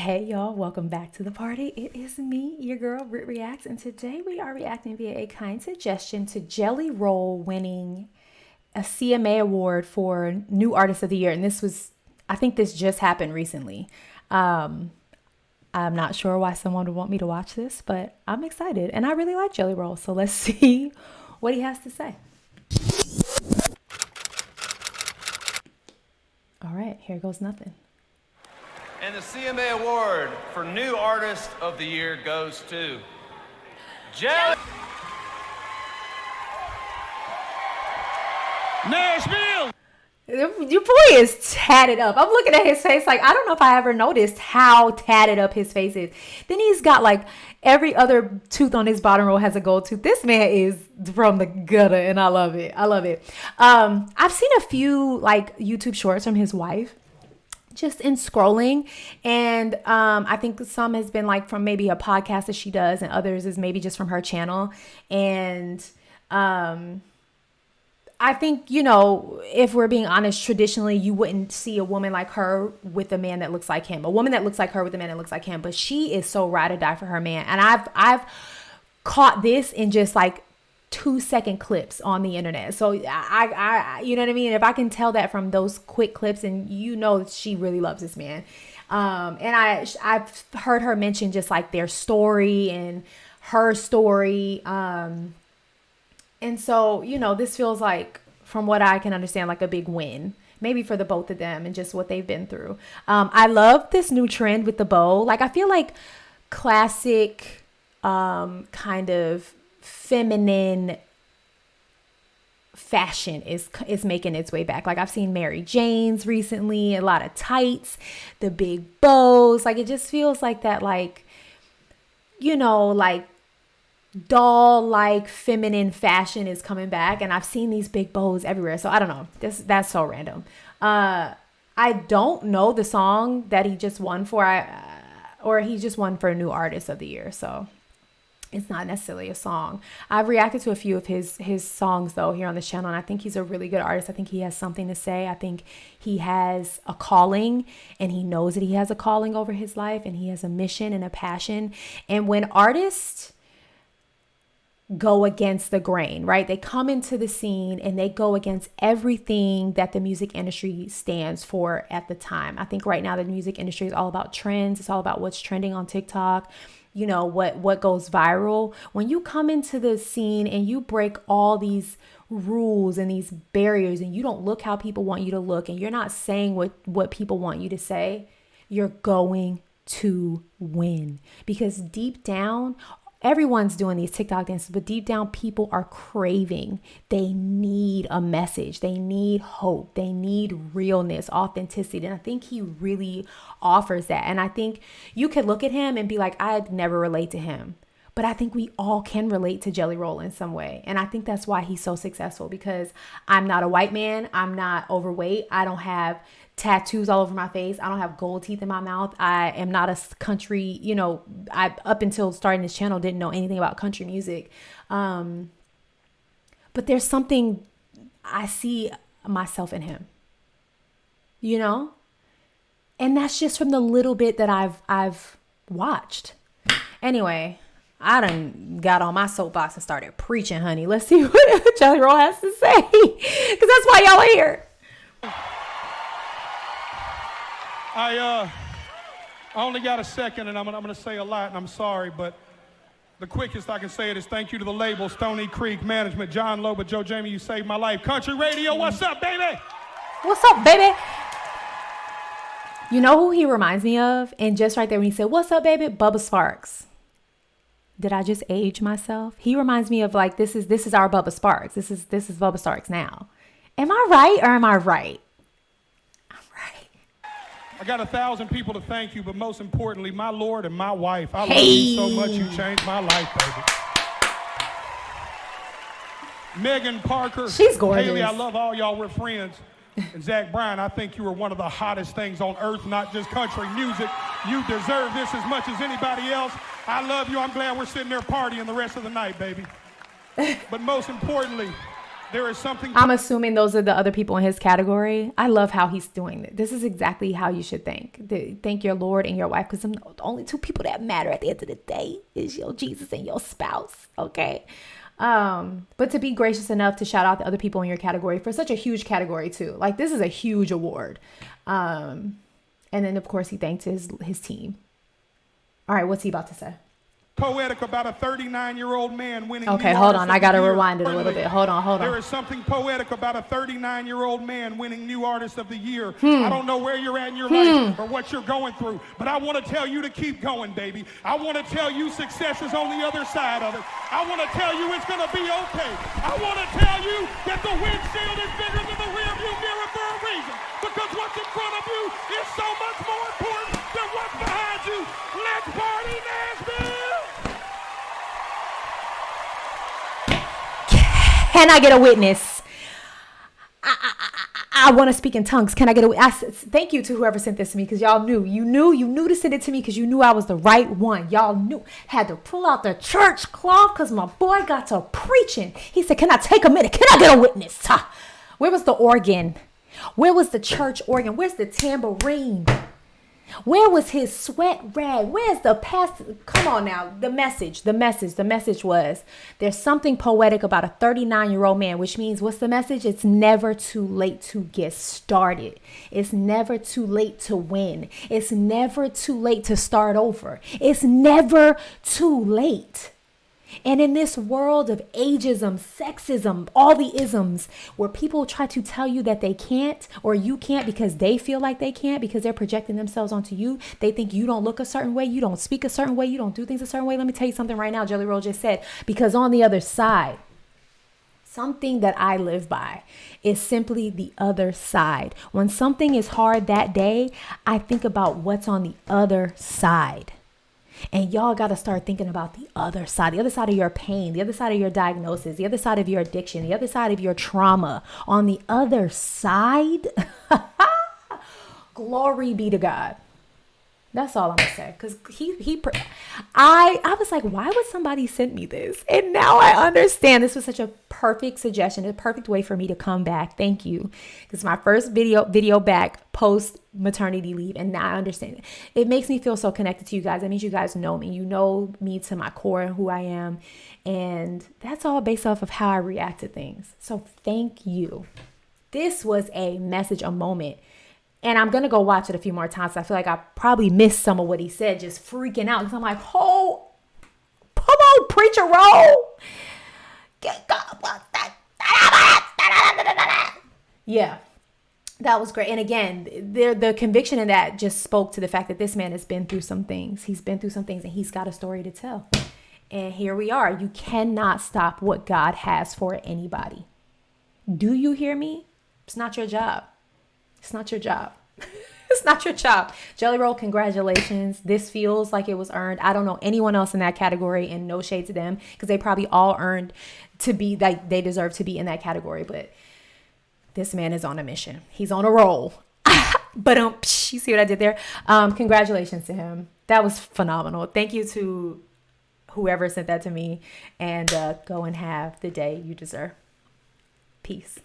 Hey y'all, welcome back to the party. It is me, your girl, BrittReacts, and today we are reacting via a kind suggestion to Jelly Roll winning a CMA award for New Artist of the Year. And I think this just happened recently. I'm not sure why someone would want me to watch this, but I'm excited and I really like Jelly Roll. So let's see what he has to say. All right, here goes nothing. And the CMA award for New Artist of the Year goes to Jelly. Nashville. Your boy is tatted up. I'm looking at his face like, I don't know if I ever noticed how tatted up his face is. Then he's got like every other tooth on his bottom row has a gold tooth. This man is from the gutter and I love it. I love it. I've seen a few like YouTube shorts from his wife just in scrolling. And I think some has been like from maybe a podcast that she does and others is maybe just from her channel. And I think, if we're being honest, traditionally, you wouldn't see a woman like her with a man that looks like him, a woman that looks like her with a man that looks like him. But she is so ride or die for her man. And I've caught this in just like 2-second clips on the internet. So I you know what I mean? If I can tell that from those quick clips, and she really loves this man. And I've heard her mention just like their story and her story. And so, this feels like, from what I can understand, like a big win, maybe for the both of them and just what they've been through. I love this new trend with the bow. Like, I feel like classic, kind of feminine fashion is making its way back. Like, I've seen Mary Jane's recently, a lot of tights, the big bows. Like, it just feels like that, like, like, doll-like feminine fashion is coming back, and I've seen these big bows everywhere. So I don't know, that's so random. I don't know the song that he just won for, or he just won for New Artist of the Year, so it's not necessarily a song. I've reacted to a few of his songs though here on this channel, and I think he's a really good artist. I think he has something to say. I think he has a calling, and he knows that he has a calling over his life, and he has a mission and a passion. And when artists go against the grain, right? They come into the scene and they go against everything that the music industry stands for at the time. I think right now the music industry is all about trends. It's all about what's trending on TikTok, what goes viral. When you come into the scene and you break all these rules and these barriers, and you don't look how people want you to look, and you're not saying what people want you to say, you're going to win. Because deep down, everyone's doing these TikTok dances, but deep down, people are craving. They need a message. They need hope. They need realness, authenticity. And I think he really offers that. And I think you could look at him and be like, I'd never relate to him. But I think we all can relate to Jelly Roll in some way. And I think that's why he's so successful, because I'm not a white man. I'm not overweight. I don't have tattoos all over my face. I don't have gold teeth in my mouth. I am not a country, I, up until starting this channel, didn't know anything about country music. But there's something, I see myself in him, and that's just from the little bit that I've watched. Anyway, I done got on my soapbox and started preaching, honey. Let's see what Jelly Roll has to say, because that's why y'all are here. I only got a second, and I'm gonna say a lot, and I'm sorry, but the quickest I can say it is thank you to the label, Stony Creek Management, John Loba, Joe Jamie, you saved my life. Country Radio, what's up, baby? What's up, baby? You know who he reminds me of? And just right there when he said, what's up, baby? Bubba Sparks. Did I just age myself? He reminds me of like, this is our Bubba Sparks. This is Bubba Sparks now. Am I right or am I right? I got 1,000 people to thank you, but most importantly, my Lord and my wife. I love you so much. You changed my life, baby. Megan Parker. She's gorgeous. Haley, I love all y'all. We're friends. And Zach Bryan, I think you are one of the hottest things on earth, not just country music. You deserve this as much as anybody else. I love you. I'm glad we're sitting there partying the rest of the night, baby. But most importantly, There is something. I'm assuming those are the other people in his category. I love how he's doing it. This is exactly how you should think. Thank your Lord and your wife, because the only two people that matter at the end of the day is your Jesus and your spouse. Okay. But to be gracious enough to shout out the other people in your category for such a huge category too. Like, this is a huge award. And then of course he thanked his team. All right, what's he about to say? Poetic about a 39-year-old man winning. Okay, hold on. I got to rewind it a little bit. Hold on. There is something poetic about a 39-year-old man winning New Artist of the Year. I don't know where you're at in your life or what you're going through, but I want to tell you to keep going, baby. I want to tell you success is on the other side of it. I want to tell you it's going to be okay. I want to tell you that the windshield is bigger than the rearview mirror for a reason, because what's in front of you is so much more important than what's behind you. Let's party, Nashville! Can I get a witness? I want to speak in tongues. Can I get a witness? Thank you to whoever sent this to me, because y'all knew. You knew to send it to me because you knew I was the right one. Y'all knew. Had to pull out the church cloth because my boy got to preaching. He said, can I take a minute? Can I get a witness? Where was the organ? Where was the church organ? Where's the tambourine? Where was his sweat rag? Where's the pastor? Come on now. The message was, there's something poetic about a 39-year-old man, which means, what's the message? It's never too late to get started. It's never too late to win. It's never too late to start over. It's never too late. And in this world of ageism, sexism, all the isms, where people try to tell you that they can't, or you can't because they feel like they can't, because they're projecting themselves onto you. They think you don't look a certain way, you don't speak a certain way, you don't do things a certain way. Let me tell you something right now, Jelly Roll just said, because on the other side, something that I live by is simply the other side. When something is hard that day, I think about what's on the other side. And y'all got to start thinking about the other side of your pain, the other side of your diagnosis, the other side of your addiction, the other side of your trauma. On the other side, glory be to God. That's all I'm gonna say. Cause I was like, why would somebody send me this? And now I understand. This was such a perfect suggestion, a perfect way for me to come back. Thank you. It's my first video back post maternity leave, and now I understand it. It makes me feel so connected to you guys. That means you guys know me. You know me to my core and who I am, and that's all based off of how I react to things. So thank you. This was a message, a moment. And I'm going to go watch it a few more times. I feel like I probably missed some of what he said, just freaking out. Because I'm like, oh, come on, preacher, roll. Yeah, that was great. And again, the conviction in that just spoke to the fact that this man has been through some things. He's been through some things, and he's got a story to tell. And here we are. You cannot stop what God has for anybody. Do you hear me? It's not your job. It's not your job. It's not your job. Jelly Roll, congratulations. This feels like it was earned. I don't know anyone else in that category, and no shade to them, because they probably all earned to be, like, they deserve to be in that category. But this man is on a mission. He's on a roll. But you see what I did there? Congratulations to him. That was phenomenal. Thank you to whoever sent that to me. And go and have the day you deserve. Peace.